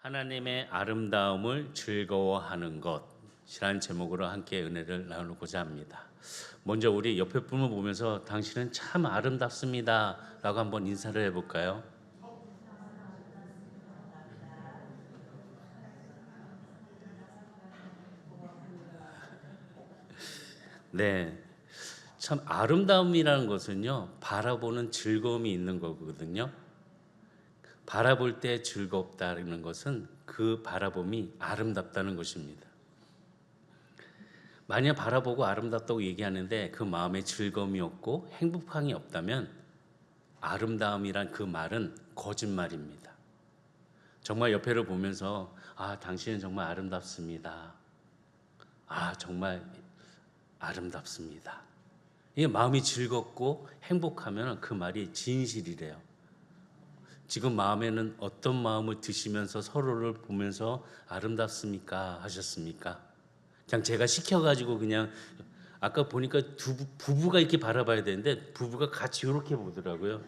하나님의 아름다움을 즐거워하는 것이라는 제목으로 함께 은혜를 나누고자 합니다. 먼저 우리 옆에 분을 보면서 당신은 참 아름답습니다 라고 한번 인사를 해볼까요? 네, 참 아름다움이라는 것은요, 바라보는 즐거움이 있는 거거든요. 바라볼 때 즐겁다는 것은 그 바라봄이 아름답다는 것입니다. 만약 바라보고 아름답다고 얘기하는데 그 마음에 즐거움이 없고 행복함이 없다면 아름다움이란 그 말은 거짓말입니다. 정말 옆에를 보면서 당신은 정말 아름답습니다. 정말 아름답습니다. 이 마음이 즐겁고 행복하면 그 말이 진실이래요. 지금 마음에는 어떤 마음을 드시면서 서로를 보면서 아름답습니까? 하셨습니까? 그냥 제가 시켜가지고 그냥 아까 보니까 부부가 이렇게 바라봐야 되는데 부부가 같이 이렇게 보더라고요.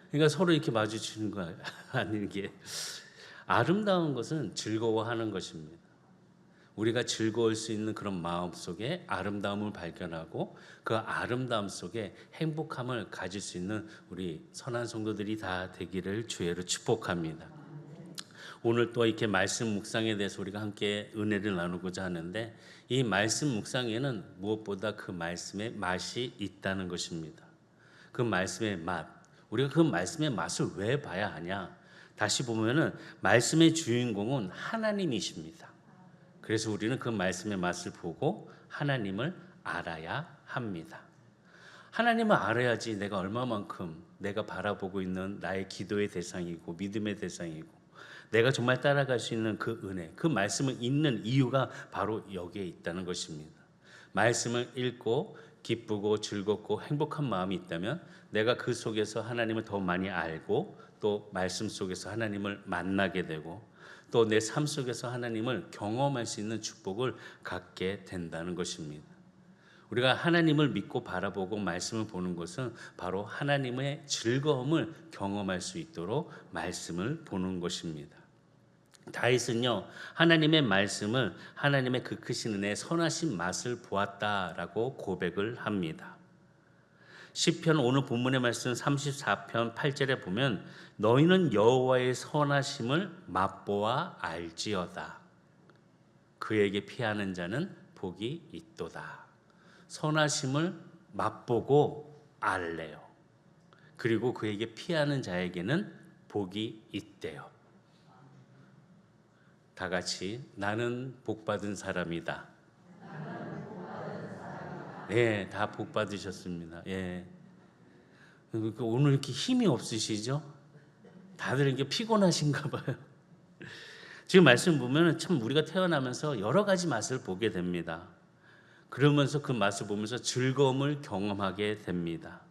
그러니까 서로 이렇게 마주치는 거 아닌 게 아름다운 것은 즐거워하는 것입니다. 우리가 즐거울 수 있는 그런 마음 속에 아름다움을 발견하고 그 아름다움 속에 행복함을 가질 수 있는 우리 선한 성도들이 다 되기를 주의로 축복합니다. 오늘 또 이렇게 말씀 묵상에 대해서 우리가 함께 은혜를 나누고자 하는데 이 말씀 묵상에는 무엇보다 그 말씀의 맛이 있다는 것입니다. 그 말씀의 맛, 우리가 그 말씀의 맛을 왜 봐야 하냐? 다시 보면은 말씀의 주인공은 하나님이십니다. 그래서 우리는 그 말씀의 맛을 보고 하나님을 알아야 합니다. 하나님을 알아야지 내가 얼마만큼 내가 바라보고 있는 나의 기도의 대상이고 믿음의 대상이고 내가 정말 따라갈 수 있는 그 은혜, 그 말씀을 읽는 이유가 바로 여기에 있다는 것입니다. 말씀을 읽고 기쁘고 즐겁고 행복한 마음이 있다면 내가 그 속에서 하나님을 더 많이 알고 또 말씀 속에서 하나님을 만나게 되고 또 내 삶 속에서 하나님을 경험할 수 있는 축복을 갖게 된다는 것입니다. 우리가 하나님을 믿고 바라보고 말씀을 보는 것은 바로 하나님의 즐거움을 경험할 수 있도록 말씀을 보는 것입니다. 다윗은요, 하나님의 말씀을 하나님의 그 크신 은혜의 선하신 맛을 보았다라고 고백을 합니다. 시편 오늘 본문의 말씀 34편 8절에 보면 너희는 여호와의 선하심을 맛보아 알지어다. 그에게 피하는 자는 복이 있도다. 선하심을 맛보고 알래요. 그리고 그에게 피하는 자에게는 복이 있대요. 다 같이 나는 복받은 사람이다. 네, 다 복 받으셨습니다. 예. 오늘 이렇게 힘이 없으시죠? 다들 이렇게 피곤하신가 봐요. 지금 말씀 보면은 참 우리가 태어나면서 여러 가지 맛을 보게 됩니다. 그러면서 그 맛을 보면서 즐거움을 경험하게 됩니다.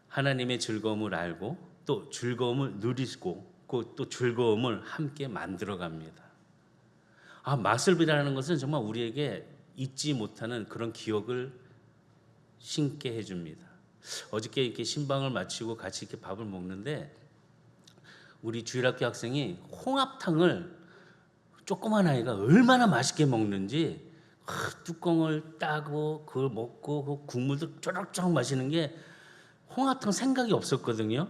하나님의 즐거움을 알고 또 즐거움을 누리고 또 즐거움을 함께 만들어 갑니다. 맛을 비라는 것은 정말 우리에게 잊지 못하는 그런 기억을 심게 해줍니다. 어저께 이렇게 신방을 마치고 같이 이렇게 밥을 먹는데 우리 주일학교 학생이 홍합탕을 조그만 아이가 얼마나 맛있게 먹는지 뚜껑을 따고 그걸 먹고 그 국물도 쪼락쪼락 마시는 게 홍합탕 생각이 없었거든요.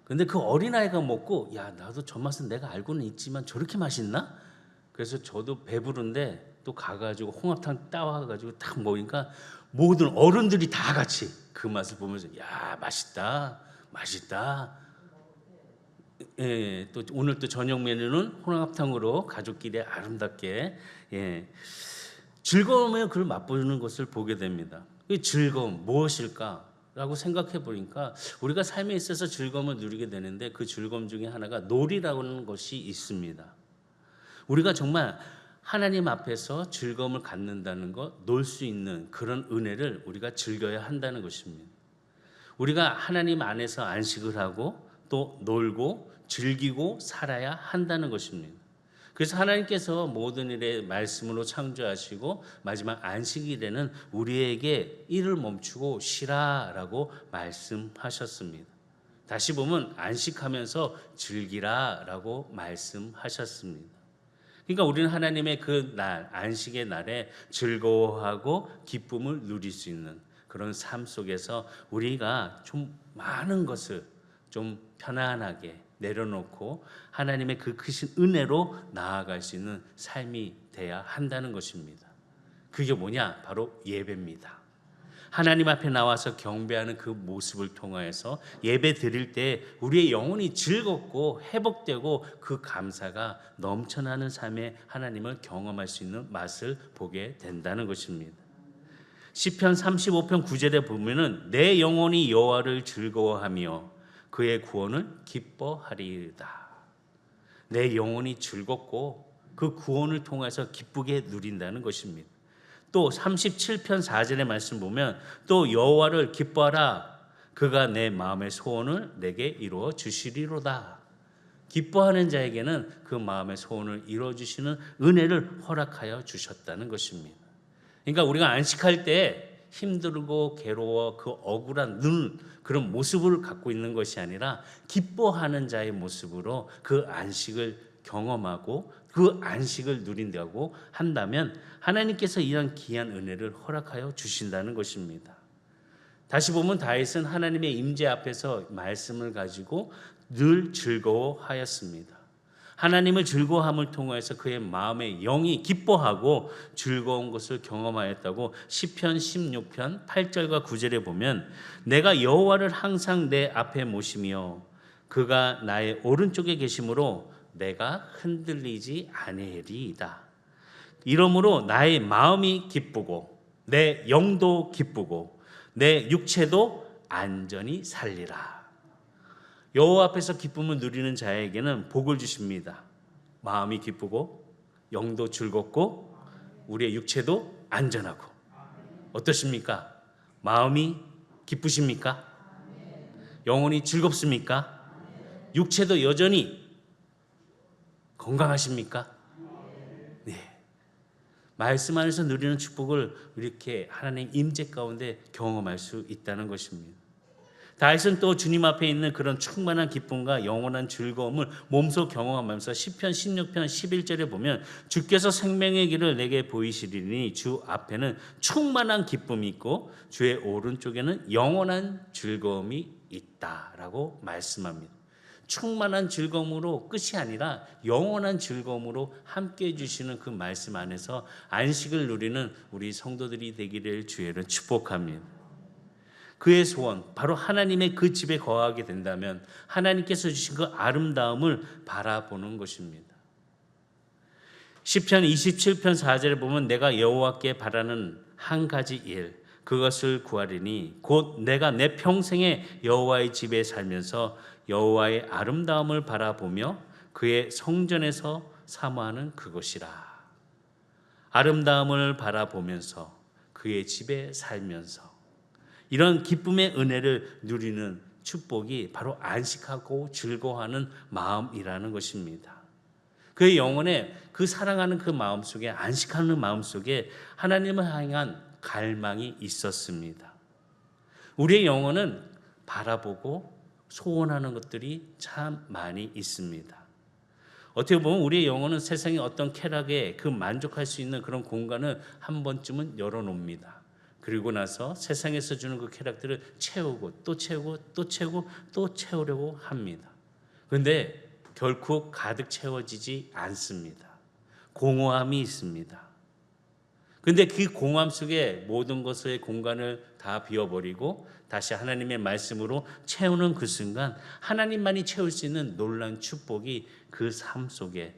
근데 그 어린아이가 먹고 나도 저 맛은 내가 알고는 있지만 저렇게 맛있나? 그래서 저도 배부른데 또 가가지고 홍합탕 따와가지고 딱 먹으니까 모든 어른들이 다 같이 그 맛을 보면서 맛있다 맛있다. 예, 또 오늘 또 저녁 메뉴는 홍합탕으로 가족끼리 아름답게 즐거움의 그걸 맛보는 것을 보게 됩니다. 이 즐거움 무엇일까? 라고 생각해 보니까 우리가 삶에 있어서 즐거움을 누리게 되는데 그 즐거움 중에 하나가 놀이라는 것이 있습니다. 우리가 정말 하나님 앞에서 즐거움을 갖는다는 것, 놀 수 있는 그런 은혜를 우리가 즐겨야 한다는 것입니다. 우리가 하나님 안에서 안식을 하고 또 놀고 즐기고 살아야 한다는 것입니다. 그래서 하나님께서 모든 일에 말씀으로 창조하시고 마지막 안식일에는 우리에게 일을 멈추고 쉬라라고 말씀하셨습니다. 다시 보면 안식하면서 즐기라라고 말씀하셨습니다. 그러니까 우리는 하나님의 그 날, 안식의 날에 즐거워하고 기쁨을 누릴 수 있는 그런 삶 속에서 우리가 좀 많은 것을 좀 편안하게 내려놓고 하나님의 그 크신 은혜로 나아갈 수 있는 삶이 돼야 한다는 것입니다. 그게 뭐냐? 바로 예배입니다. 하나님 앞에 나와서 경배하는 그 모습을 통하여서 예배 드릴 때 우리의 영혼이 즐겁고 회복되고 그 감사가 넘쳐나는 삶에 하나님을 경험할 수 있는 맛을 보게 된다는 것입니다. 시편 35편 9절에 보면은 내 영혼이 여호와를 즐거워하며 그의 구원을 기뻐하리이다. 내 영혼이 즐겁고 그 구원을 통해서 기쁘게 누린다는 것입니다. 또 37편 4절의 말씀 보면 또 여호와를 기뻐하라 그가 내 마음의 소원을 내게 이루어 주시리로다. 기뻐하는 자에게는 그 마음의 소원을 이루어 주시는 은혜를 허락하여 주셨다는 것입니다. 그러니까 우리가 안식할 때 힘들고 괴로워 그 억울한 그런 모습을 갖고 있는 것이 아니라 기뻐하는 자의 모습으로 그 안식을 경험하고 그 안식을 누린다고 한다면 하나님께서 이런 귀한 은혜를 허락하여 주신다는 것입니다. 다시 보면 다윗은 하나님의 임재 앞에서 말씀을 가지고 늘 즐거워하였습니다. 하나님을 즐거워함을 통해서 그의 마음의 영이 기뻐하고 즐거운 것을 경험하였다고 시편 16편 8절과 9절에 보면 내가 여호와를 항상 내 앞에 모시며 그가 나의 오른쪽에 계심으로 내가 흔들리지 아니하리이다. 이러므로 나의 마음이 기쁘고 내 영도 기쁘고 내 육체도 안전히 살리라. 여호와 앞에서 기쁨을 누리는 자에게는 복을 주십니다. 마음이 기쁘고 영도 즐겁고 우리의 육체도 안전하고. 어떠십니까? 마음이 기쁘십니까? 영혼이 즐겁습니까? 육체도 여전히 건강하십니까? 네. 말씀 안에서 누리는 축복을 이렇게 하나님 임재 가운데 경험할 수 있다는 것입니다. 다윗은 또 주님 앞에 있는 그런 충만한 기쁨과 영원한 즐거움을 몸소 경험하면서 시편 16편 11절에 보면 주께서 생명의 길을 내게 보이시리니 주 앞에는 충만한 기쁨이 있고 주의 오른쪽에는 영원한 즐거움이 있다라고 말씀합니다. 충만한 즐거움으로 끝이 아니라 영원한 즐거움으로 함께해 주시는 그 말씀 안에서 안식을 누리는 우리 성도들이 되기를 주의로 축복합니다. 그의 소원, 바로 하나님의 그 집에 거하게 된다면 하나님께서 주신 그 아름다움을 바라보는 것입니다. 시편 27편 4절에 보면 내가 여호와께 바라는 한 가지 일, 그것을 구하리니 곧 내가 내 평생에 여호와의 집에 살면서 여호와의 아름다움을 바라보며 그의 성전에서 사모하는 그것이라. 아름다움을 바라보면서 그의 집에 살면서 이런 기쁨의 은혜를 누리는 축복이 바로 안식하고 즐거워하는 마음이라는 것입니다. 그의 영혼에 그 사랑하는 그 마음 속에 안식하는 마음 속에 하나님을 향한 갈망이 있었습니다. 우리의 영혼은 바라보고 소원하는 것들이 참 많이 있습니다. 어떻게 보면 우리의 영혼은 세상의 어떤 쾌락에 그 만족할 수 있는 그런 공간을 한 번쯤은 열어놓습니다. 그리고 나서 세상에서 주는 그 쾌락들을 채우고 또 채우고 또 채우고 또 채우려고 합니다. 그런데 결코 가득 채워지지 않습니다. 공허함이 있습니다. 그런데 그 공허함 속에 모든 것의 공간을 다 비워버리고 다시 하나님의 말씀으로 채우는 그 순간 하나님만이 채울 수 있는 놀라운 축복이 그 삶 속에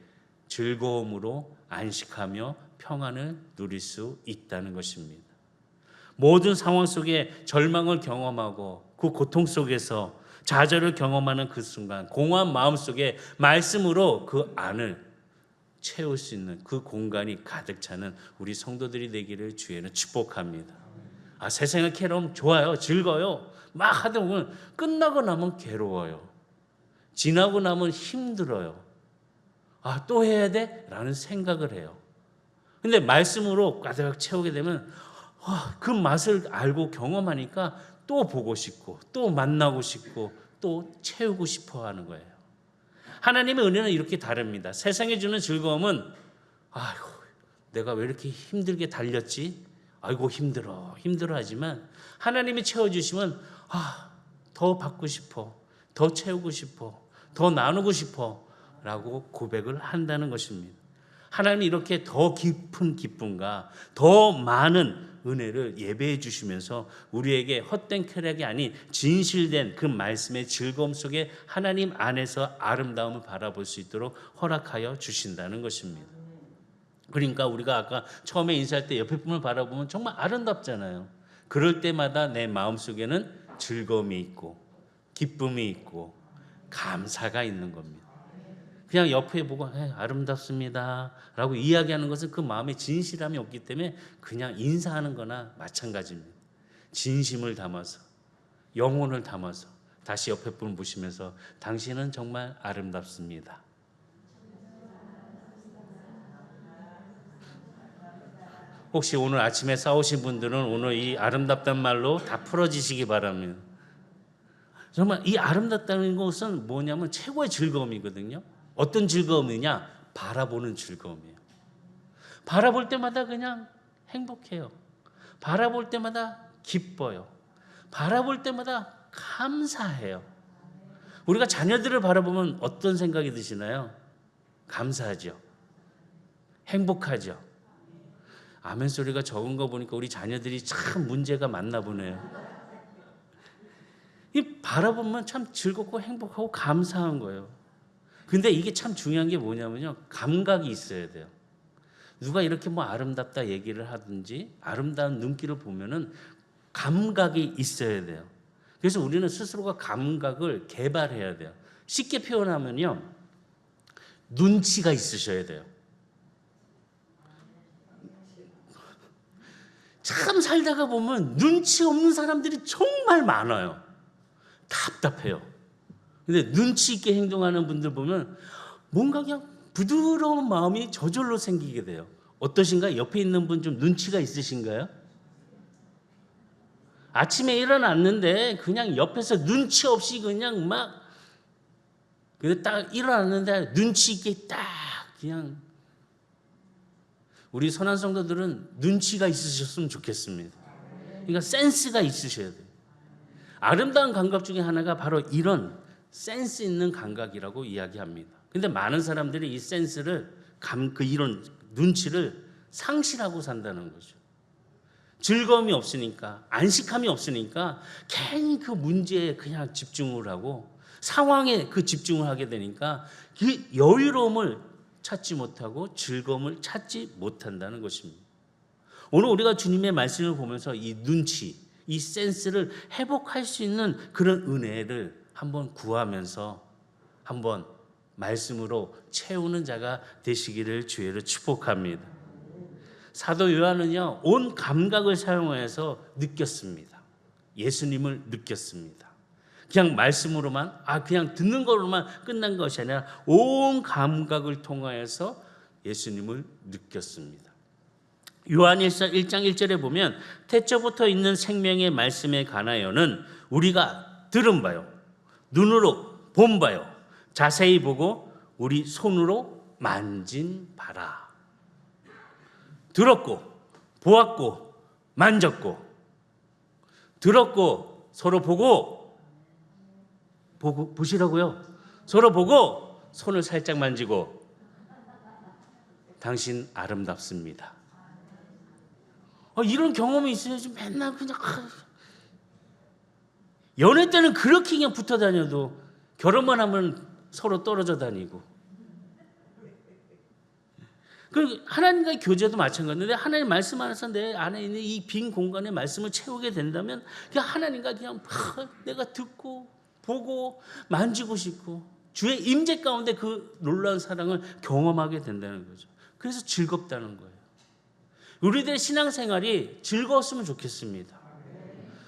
즐거움으로 안식하며 평안을 누릴 수 있다는 것입니다. 모든 상황 속에 절망을 경험하고 그 고통 속에서 좌절을 경험하는 그 순간 공허한 마음 속에 말씀으로 그 안을 채울 수 있는 그 공간이 가득 차는 우리 성도들이 되기를 주에는 축복합니다. 세상의 괴로움 좋아요. 즐거워요. 막 하다 보면 끝나고 나면 괴로워요. 지나고 나면 힘들어요. 또 해야 돼? 라는 생각을 해요. 근데 말씀으로 가득 채우게 되면 그 맛을 알고 경험하니까 또 보고 싶고 또 만나고 싶고 또 채우고 싶어 하는 거예요. 하나님의 은혜는 이렇게 다릅니다. 세상에 주는 즐거움은 아이고 내가 왜 이렇게 힘들게 달렸지? 아이고 힘들어 하지만 하나님이 채워주시면 더 받고 싶어, 더 채우고 싶어, 더 나누고 싶어 라고 고백을 한다는 것입니다. 하나님이 이렇게 더 깊은 기쁨과 더 많은 은혜를 예배해 주시면서 우리에게 헛된 쾌락이 아닌 진실된 그 말씀의 즐거움 속에 하나님 안에서 아름다움을 바라볼 수 있도록 허락하여 주신다는 것입니다. 그러니까 우리가 아까 처음에 인사할 때 옆에 분을 바라보면 정말 아름답잖아요. 그럴 때마다 내 마음속에는 즐거움이 있고 기쁨이 있고 감사가 있는 겁니다. 그냥 옆에 보고 아름답습니다 라고 이야기하는 것은 그 마음에 진실함이 없기 때문에 그냥 인사하는 거나 마찬가지입니다. 진심을 담아서 영혼을 담아서 다시 옆에 분 보시면서 당신은 정말 아름답습니다. 혹시 오늘 아침에 싸우신 분들은 오늘 이 아름답단 말로 다 풀어지시기 바랍니다. 정말 이 아름답다는 것은 뭐냐면 최고의 즐거움이거든요. 어떤 즐거움이냐? 바라보는 즐거움이에요. 바라볼 때마다 그냥 행복해요. 바라볼 때마다 기뻐요. 바라볼 때마다 감사해요. 우리가 자녀들을 바라보면 어떤 생각이 드시나요? 감사하죠. 행복하죠. 아멘 소리가 적은 거 보니까 우리 자녀들이 참 문제가 많나 보네요. 이 바라보면 참 즐겁고 행복하고 감사한 거예요. 근데 이게 참 중요한 게 뭐냐면요. 감각이 있어야 돼요. 누가 이렇게 뭐 아름답다 얘기를 하든지 아름다운 눈길을 보면은 감각이 있어야 돼요. 그래서 우리는 스스로가 감각을 개발해야 돼요. 쉽게 표현하면요. 눈치가 있으셔야 돼요. 참 살다가 보면 눈치 없는 사람들이 정말 많아요. 답답해요. 근데 눈치 있게 행동하는 분들 보면 뭔가 그냥 부드러운 마음이 저절로 생기게 돼요. 어떠신가요? 옆에 있는 분 좀 눈치가 있으신가요? 아침에 일어났는데 그냥 옆에서 눈치 없이 그냥 막 근데 딱 일어났는데 눈치 있게 딱 그냥 우리 선한 성도들은 눈치가 있으셨으면 좋겠습니다. 그러니까 센스가 있으셔야 돼요. 아름다운 감각 중에 하나가 바로 이런 센스 있는 감각이라고 이야기합니다. 근데 많은 사람들이 이 센스를 이런 눈치를 상실하고 산다는 거죠. 즐거움이 없으니까 안식함이 없으니까 괜히 그 문제에 그냥 집중을 하고 상황에 그 집중을 하게 되니까 그 여유로움을 찾지 못하고 즐거움을 찾지 못한다는 것입니다. 오늘 우리가 주님의 말씀을 보면서 이 눈치, 이 센스를 회복할 수 있는 그런 은혜를 한번 구하면서 한번 말씀으로 채우는 자가 되시기를 주의로 축복합니다. 사도 요한은요, 온 감각을 사용해서 느꼈습니다. 예수님을 느꼈습니다. 그냥 말씀으로만, 그냥 듣는 것으로만 끝난 것이 아니라 온 감각을 통하여서 예수님을 느꼈습니다. 요한일서 1장 1절에 보면 태초부터 있는 생명의 말씀에 관하여는 우리가 들은 바요, 눈으로 본 바요, 자세히 보고 우리 손으로 만진 바라. 들었고 보았고 만졌고 들었고 서로 보시라고요. 서로 보고 손을 살짝 만지고 당신 아름답습니다. 이런 경험이 있어야지 맨날 그냥 연애 때는 그렇게 그냥 붙어 다녀도 결혼만 하면 서로 떨어져 다니고 그 하나님과의 교제도 마찬가지인데 하나님 말씀 안에서 내 안에 있는 이 빈 공간에 말씀을 채우게 된다면 그냥 하나님과 그냥 내가 듣고 보고 만지고 싶고 주의 임재 가운데 그 놀라운 사랑을 경험하게 된다는 거죠. 그래서 즐겁다는 거예요. 우리들의 신앙생활이 즐거웠으면 좋겠습니다.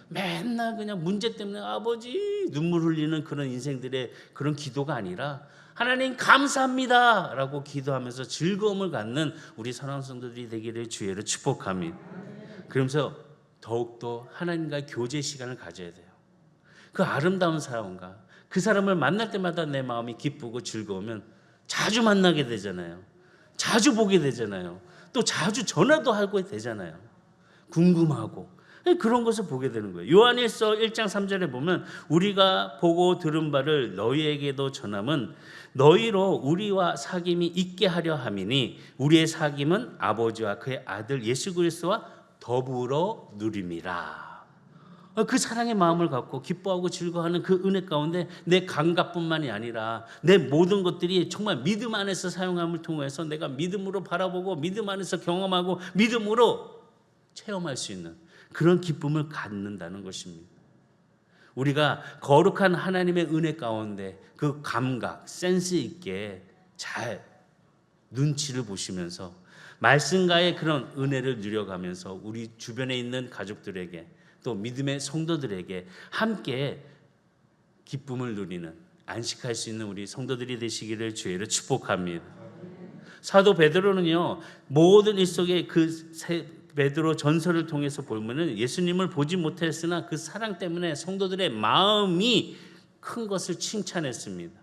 맨날 그냥 문제 때문에 아버지 눈물 흘리는 그런 인생들의 그런 기도가 아니라 하나님 감사합니다 라고 기도하면서 즐거움을 갖는 우리 사랑하는 성도들이 되기를 주의로 축복합니다. 그러면서 더욱더 하나님과의 교제 시간을 가져야 돼요. 그 아름다운 사랑과 그 사람을 만날 때마다 내 마음이 기쁘고 즐거우면 자주 만나게 되잖아요. 자주 보게 되잖아요. 또 자주 전화도 하고 되잖아요. 궁금하고 그런 것을 보게 되는 거예요. 요한일서 1장 3절에 보면 우리가 보고 들은 바를 너희에게도 전함은 너희로 우리와 사귐이 있게 하려 함이니 우리의 사귐은 아버지와 그의 아들 예수 그리스도와 더불어 누림이라. 그 사랑의 마음을 갖고 기뻐하고 즐거워하는 그 은혜 가운데 내 감각뿐만이 아니라 내 모든 것들이 정말 믿음 안에서 사용함을 통해서 내가 믿음으로 바라보고 믿음 안에서 경험하고 믿음으로 체험할 수 있는 그런 기쁨을 갖는다는 것입니다. 우리가 거룩한 하나님의 은혜 가운데 그 감각, 센스 있게 잘 눈치를 보시면서 말씀과의 그런 은혜를 누려가면서 우리 주변에 있는 가족들에게 또 믿음의 성도들에게 함께 기쁨을 누리는 안식할 수 있는 우리 성도들이 되시기를 주의로 축복합니다. 사도 베드로는요 모든 일 속에 그 베드로 전설을 통해서 보면은 예수님을 보지 못했으나 그 사랑 때문에 성도들의 마음이 큰 것을 칭찬했습니다.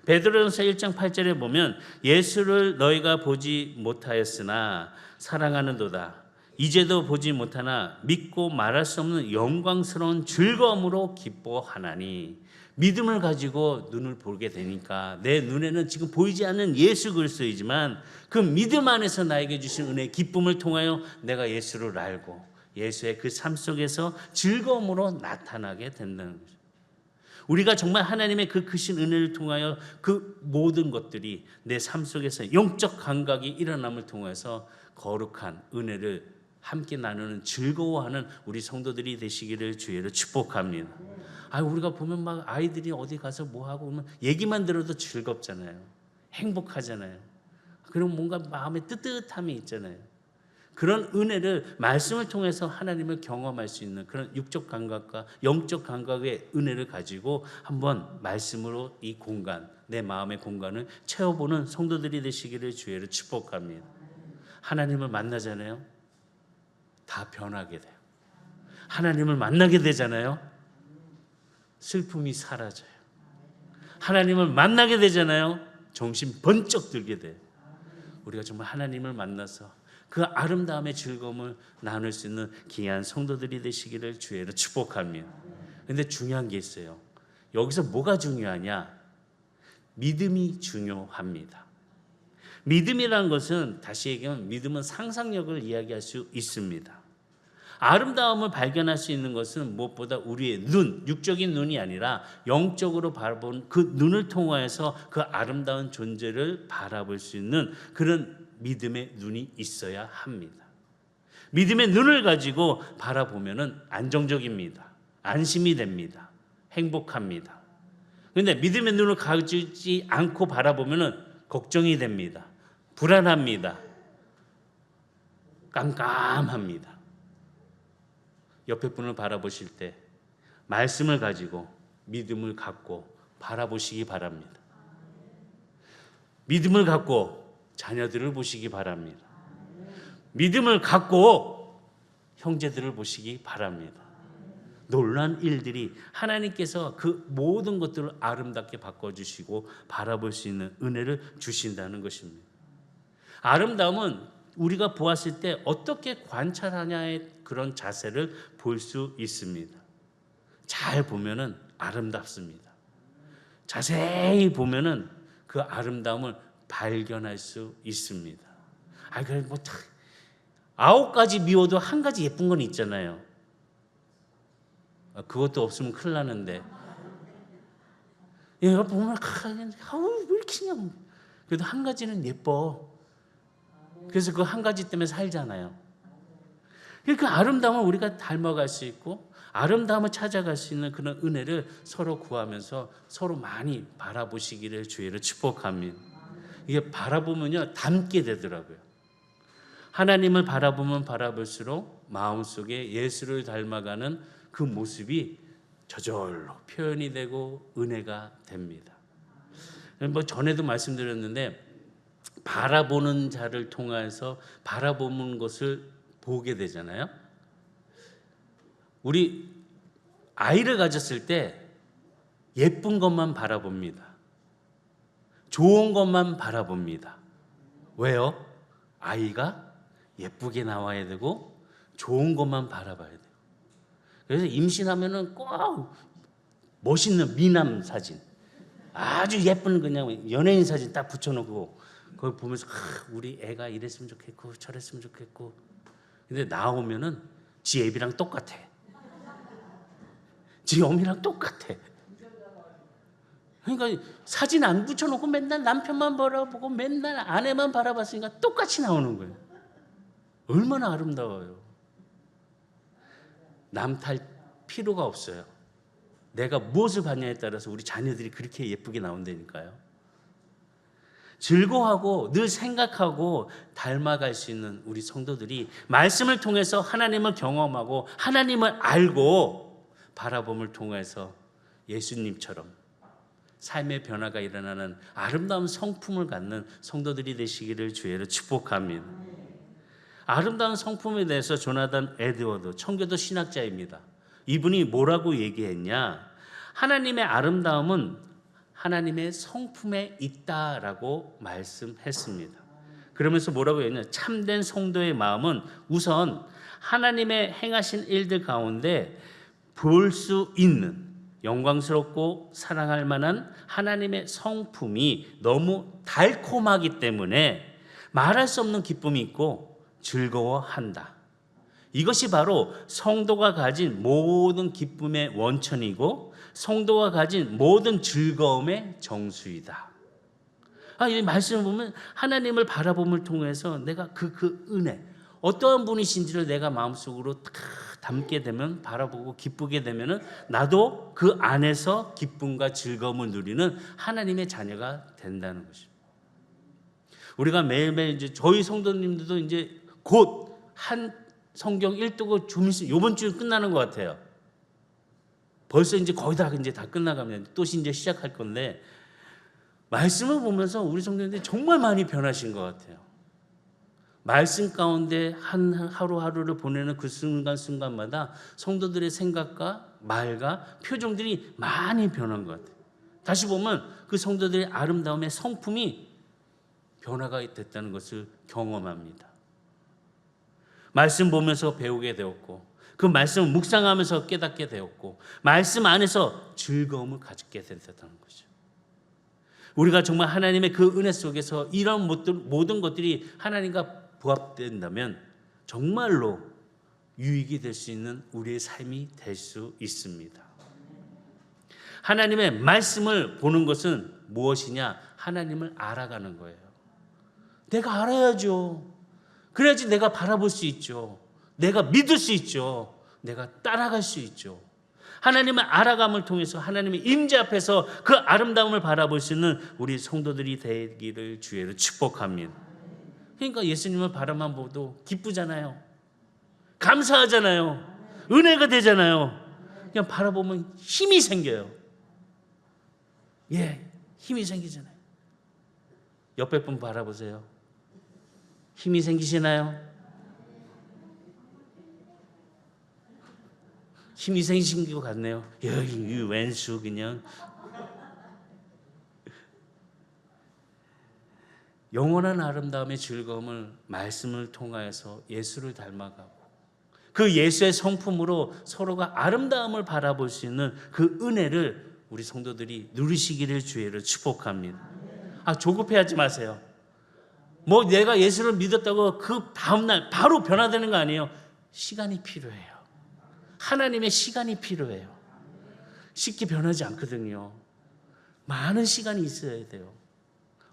베드로전서 1장 8절에 보면 예수를 너희가 보지 못하였으나 사랑하는도다. 이제도 보지 못하나 믿고 말할 수 없는 영광스러운 즐거움으로 기뻐하나니. 믿음을 가지고 눈을 보게 되니까 내 눈에는 지금 보이지 않는 예수 그리스도이지만 그 믿음 안에서 나에게 주신 은혜의 기쁨을 통하여 내가 예수를 알고 예수의 그 삶 속에서 즐거움으로 나타나게 된다는 거죠. 우리가 정말 하나님의 그 크신 은혜를 통하여 그 모든 것들이 내 삶 속에서 영적 감각이 일어남을 통해서 거룩한 은혜를 함께 나누는 즐거워하는 우리 성도들이 되시기를 주의로 축복합니다. 우리가 보면 막 아이들이 어디 가서 뭐 하고 오면 얘기만 들어도 즐겁잖아요. 행복하잖아요. 그럼 뭔가 마음에 뜨뜻함이 있잖아요. 그런 은혜를 말씀을 통해서 하나님을 경험할 수 있는 그런 육적 감각과 영적 감각의 은혜를 가지고 한번 말씀으로 이 공간, 내 마음의 공간을 채워보는 성도들이 되시기를 주의로 축복합니다. 하나님을 만나잖아요. 다 변하게 돼요. 하나님을 만나게 되잖아요. 슬픔이 사라져요. 하나님을 만나게 되잖아요. 정신 번쩍 들게 돼요. 우리가 정말 하나님을 만나서 그 아름다움의 즐거움을 나눌 수 있는 귀한 성도들이 되시기를 주의로 축복합니다. 그런데 중요한 게 있어요. 여기서 뭐가 중요하냐? 믿음이 중요합니다. 믿음이라는 것은 다시 얘기하면 믿음은 상상력을 이야기할 수 있습니다. 아름다움을 발견할 수 있는 것은 무엇보다 우리의 눈, 육적인 눈이 아니라 영적으로 바라본 그 눈을 통해서 그 아름다운 존재를 바라볼 수 있는 그런 믿음의 눈이 있어야 합니다. 믿음의 눈을 가지고 바라보면은 안정적입니다. 안심이 됩니다. 행복합니다. 그런데 믿음의 눈을 가지지 않고 바라보면은 걱정이 됩니다. 불안합니다. 깜깜합니다. 옆에 분을 바라보실 때 말씀을 가지고 믿음을 갖고 바라보시기 바랍니다. 믿음을 갖고 자녀들을 보시기 바랍니다. 믿음을 갖고 형제들을 보시기 바랍니다. 놀라운 일들이 하나님께서 그 모든 것들을 아름답게 바꿔주시고 바라볼 수 있는 은혜를 주신다는 것입니다. 아름다움은 우리가 보았을 때 어떻게 관찰하냐의 그런 자세를 볼 수 있습니다. 잘 보면은 아름답습니다. 자세히 보면은 그 아름다움을 발견할 수 있습니다. 그래 뭐 9가지 미워도 한 가지 예쁜 건 있잖아요. 그것도 없으면 큰일 나는데. 얘가 보면 왜 이렇게 그냥 그래도 한 가지는 예뻐. 그래서 그 한 가지 때문에 살잖아요. 그 아름다움을 우리가 닮아갈 수 있고 아름다움을 찾아갈 수 있는 그런 은혜를 서로 구하면서 서로 많이 바라보시기를 주의로 축복합니다. 이게 바라보면요 닮게 되더라고요. 하나님을 바라보면 바라볼수록 마음속에 예수를 닮아가는 그 모습이 저절로 표현이 되고 은혜가 됩니다. 뭐 전에도 말씀드렸는데 바라보는 자를 통해서 바라보는 것을 보게 되잖아요. 우리 아이를 가졌을 때 예쁜 것만 바라봅니다. 좋은 것만 바라봅니다. 왜요? 아이가 예쁘게 나와야 되고 좋은 것만 바라봐야 돼요. 그래서 임신하면은 꼭 멋있는 미남 사진, 아주 예쁜 그냥 연예인 사진 딱 붙여놓고 그걸 보면서 우리 애가 이랬으면 좋겠고 저랬으면 좋겠고. 근데 나오면은 지 애비랑 똑같아. 지 어미랑 똑같아. 그러니까 사진 안 붙여놓고 맨날 남편만 바라보고 맨날 아내만 바라봤으니까 똑같이 나오는 거예요. 얼마나 아름다워요. 남탈 필요가 없어요. 내가 무엇을 봤냐에 따라서 우리 자녀들이 그렇게 예쁘게 나온다니까요. 즐거워하고 늘 생각하고 닮아갈 수 있는 우리 성도들이 말씀을 통해서 하나님을 경험하고 하나님을 알고 바라봄을 통해서 예수님처럼 삶의 변화가 일어나는 아름다운 성품을 갖는 성도들이 되시기를 주의로 축복합니다. 아름다운 성품에 대해서 조나단 에드워드 청교도 신학자입니다. 이분이 뭐라고 얘기했냐? 하나님의 아름다움은 하나님의 성품에 있다라고 말씀했습니다. 그러면서 뭐라고 했냐? 참된 성도의 마음은 우선 하나님의 행하신 일들 가운데 볼 수 있는 영광스럽고 사랑할 만한 하나님의 성품이 너무 달콤하기 때문에 말할 수 없는 기쁨이 있고 즐거워한다. 이것이 바로 성도가 가진 모든 기쁨의 원천이고 성도가 가진 모든 즐거움의 정수이다. 이 말씀을 보면 하나님을 바라봄을 통해서 내가 그 은혜, 어떠한 분이신지를 내가 마음속으로 딱 담게 되면, 바라보고 기쁘게 되면은 나도 그 안에서 기쁨과 즐거움을 누리는 하나님의 자녀가 된다는 것입니다. 우리가 매일매일 이제 저희 성도님들도 이제 곧 한 성경 1독을 좀 있으면 이번 주에 끝나는 것 같아요. 벌써 이제 거의 다 이제 다 끝나가면 또 이제 시작할 건데, 말씀을 보면서 우리 성도님들이 정말 많이 변하신 것 같아요. 말씀 가운데 하루하루를 보내는 그 순간순간마다 성도들의 생각과 말과 표정들이 많이 변한 것 같아요. 다시 보면 그 성도들의 아름다움의 성품이 변화가 됐다는 것을 경험합니다. 말씀 보면서 배우게 되었고, 그 말씀을 묵상하면서 깨닫게 되었고, 말씀 안에서 즐거움을 가지게 됐다는 거죠. 우리가 정말 하나님의 그 은혜 속에서 이런 모든 것들이 하나님과 부합된다면 정말로 유익이 될 수 있는 우리의 삶이 될 수 있습니다. 하나님의 말씀을 보는 것은 무엇이냐? 하나님을 알아가는 거예요. 내가 알아야죠. 그래야지 내가 바라볼 수 있죠. 내가 믿을 수 있죠. 내가 따라갈 수 있죠. 하나님을 알아감을 통해서 하나님의 임재 앞에서 그 아름다움을 바라볼 수 있는 우리 성도들이 되기를 주의로 축복합니다. 그러니까 예수님을 바라만 보도 기쁘잖아요. 감사하잖아요. 은혜가 되잖아요. 그냥 바라보면 힘이 생겨요. 힘이 생기잖아요. 옆에 분 바라보세요. 힘이 생기시나요? 힘이 생기신 것 같네요. 이 왼수 그냥. 영원한 아름다움의 즐거움을 말씀을 통하여서 예수를 닮아가고 그 예수의 성품으로 서로가 아름다움을 바라볼 수 있는 그 은혜를 우리 성도들이 누리시기를 주의로 축복합니다. 조급해하지 마세요. 내가 예수를 믿었다고 그 다음날 바로 변화되는 거 아니에요. 시간이 필요해요. 하나님의 시간이 필요해요. 쉽게 변하지 않거든요. 많은 시간이 있어야 돼요.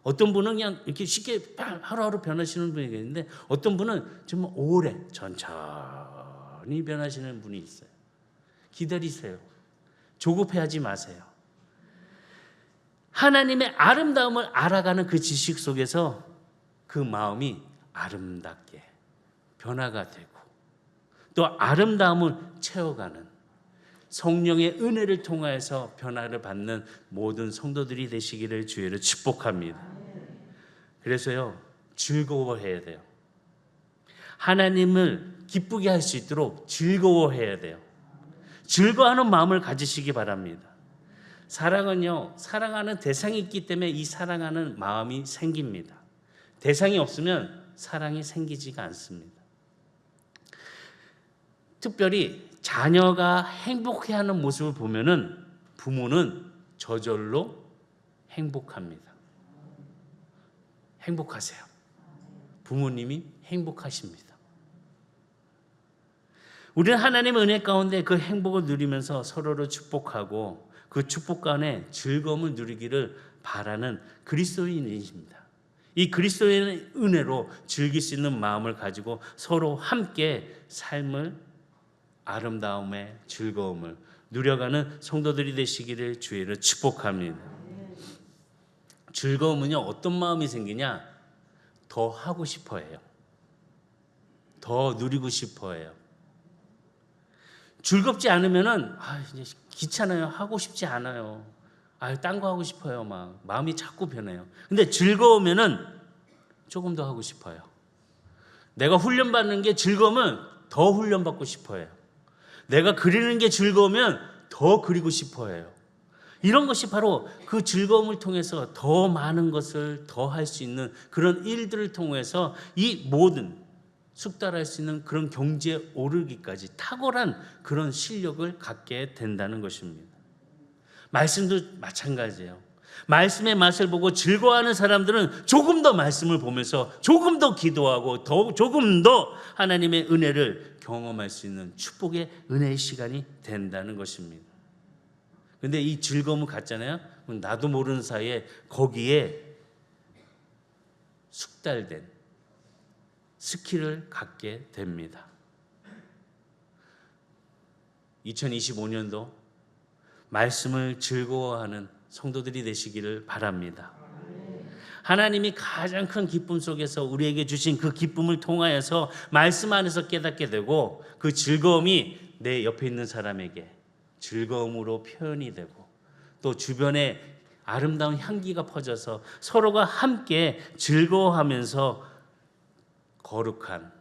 어떤 분은 그냥 이렇게 쉽게 하루하루 변하시는 분이 있는데, 어떤 분은 정말 오래 천천히 변하시는 분이 있어요. 기다리세요. 조급해하지 마세요. 하나님의 아름다움을 알아가는 그 지식 속에서 그 마음이 아름답게 변화가 되고 또 아름다움을 채워가는 성령의 은혜를 통하여서 변화를 받는 모든 성도들이 되시기를 주의로 축복합니다. 그래서요, 즐거워해야 돼요. 하나님을 기쁘게 할 수 있도록 즐거워해야 돼요. 즐거워하는 마음을 가지시기 바랍니다. 사랑은요, 사랑하는 대상이 있기 때문에 이 사랑하는 마음이 생깁니다. 대상이 없으면 사랑이 생기지가 않습니다. 특별히 자녀가 행복해하는 모습을 보면은 부모는 저절로 행복합니다. 행복하세요. 부모님이 행복하십니다. 우리는 하나님의 은혜 가운데 그 행복을 누리면서 서로를 축복하고 그 축복 가운데 즐거움을 누리기를 바라는 그리스도인이십니다. 이 그리스도의 은혜로 즐길 수 있는 마음을 가지고 서로 함께 삶을 아름다움의 즐거움을 누려가는 성도들이 되시기를 주의를 축복합니다. 즐거움은요, 어떤 마음이 생기냐? 더 하고 싶어 해요. 더 누리고 싶어 해요. 즐겁지 않으면은 이제 귀찮아요. 하고 싶지 않아요. 딴 거 하고 싶어요. 막 마음이 자꾸 변해요. 근데 즐거우면은 조금 더 하고 싶어요. 내가 훈련받는 게 즐거우면 더 훈련받고 싶어요. 내가 그리는 게 즐거우면 더 그리고 싶어 해요. 이런 것이 바로 그 즐거움을 통해서 더 많은 것을 더 할 수 있는 그런 일들을 통해서 이 모든 숙달할 수 있는 그런 경지에 오르기까지 탁월한 그런 실력을 갖게 된다는 것입니다. 말씀도 마찬가지예요. 말씀의 맛을 보고 즐거워하는 사람들은 조금 더 말씀을 보면서 조금 더 기도하고 조금 더 하나님의 은혜를 경험할 수 있는 축복의 은혜의 시간이 된다는 것입니다. 근데 이 즐거움을 갖잖아요. 나도 모르는 사이에 거기에 숙달된 스킬을 갖게 됩니다. 2025년도 말씀을 즐거워하는 성도들이 되시기를 바랍니다. 하나님이 가장 큰 기쁨 속에서 우리에게 주신 그 기쁨을 통하여서 말씀 안에서 깨닫게 되고 그 즐거움이 내 옆에 있는 사람에게 즐거움으로 표현이 되고 또 주변에 아름다운 향기가 퍼져서 서로가 함께 즐거워하면서 거룩한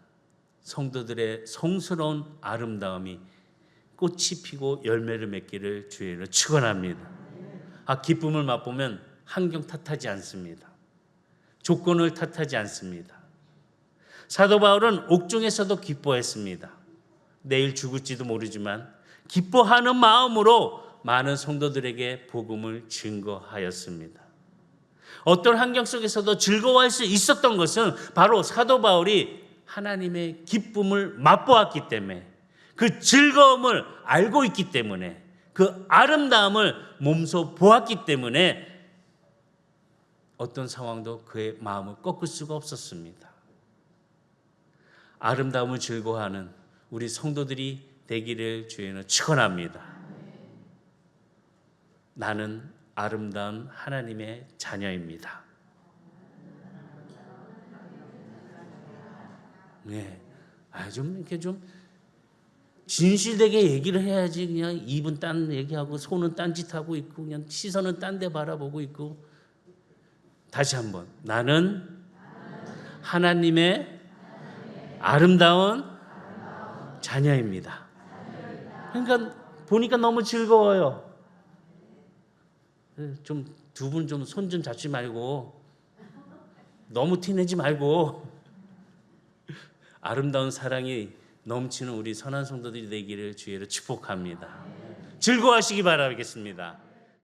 성도들의 성스러운 아름다움이 꽃이 피고 열매를 맺기를 주의로 축원합니다. 기쁨을 맛보면 환경 탓하지 않습니다. 조건을 탓하지 않습니다. 사도 바울은 옥중에서도 기뻐했습니다. 내일 죽을지도 모르지만 기뻐하는 마음으로 많은 성도들에게 복음을 증거하였습니다. 어떤 환경 속에서도 즐거워할 수 있었던 것은 바로 사도 바울이 하나님의 기쁨을 맛보았기 때문에 그 즐거움을 알고 있기 때문에 그 아름다움을 몸소 보았기 때문에 어떤 상황도 그의 마음을 꺾을 수가 없었습니다. 아름다움을 즐거워하는 우리 성도들이 되기를 주의는 축원합니다. 나는 아름다운 하나님의 자녀입니다. 네, 좀 이렇게 좀 진실되게 얘기를 해야지. 그냥 입은 딴 얘기하고 손은 딴짓하고 있고 그냥 시선은 딴 데 바라보고 있고. 다시 한번, 나는 하나님의 아름다운 자녀입니다. 그러니까 보니까 너무 즐거워요. 좀 두 분 좀 손 좀 잡지 말고 너무 티내지 말고 아름다운 사랑이 넘치는 우리 선한 성도들이 되기를 주의로 축복합니다. 즐거워하시기 바라겠습니다.